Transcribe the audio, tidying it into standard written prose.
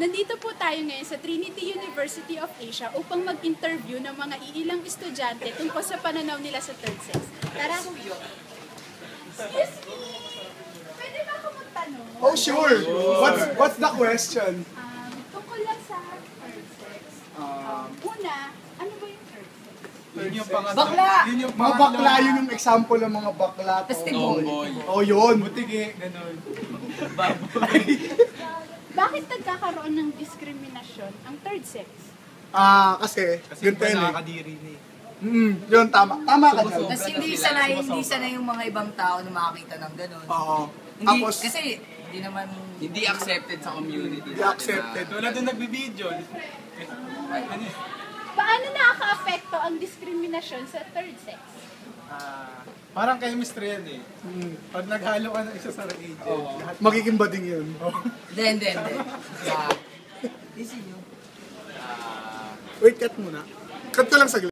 Nandito po tayo ngayon sa Trinity University of Asia upang mag-interview ng mga iilang estudyante tungkol sa pananaw nila sa third sex. Tara! Excuse me! Pwede ba ako magtanong? Oh, sure! What's the question? Tungkol lang sa third sex. Una, ano ba yung third sex? Yun yung pangatlo. Bakla! Yun yung Mga bakla, yun yung example ng mga bakla. Tomboy. Oh, yun. Butigi, ganun. Bakit nagkakaroon ng diskriminasyon ang third sex? Kasi Kasi ganito iba yun eh. nakakadiri na eh. Yun, tama. Tama ka dyan. Tapos hindi sanay yung mga ibang tao na makakita ng gano'n. Oo. Hindi, Tapos, kasi hindi naman... Hindi accepted sa community. Hindi accepted. Tulad yung nagbibideo. Ano eh? Paano nakaka-apekto ang diskriminasyon sa third sex? Parang chemistry yan eh. Pag naghalo ka ng isa sa agent, lahat magiging bading yun. Hindi. Easy yun. Wait, cut muna. Cut ko lang saglit.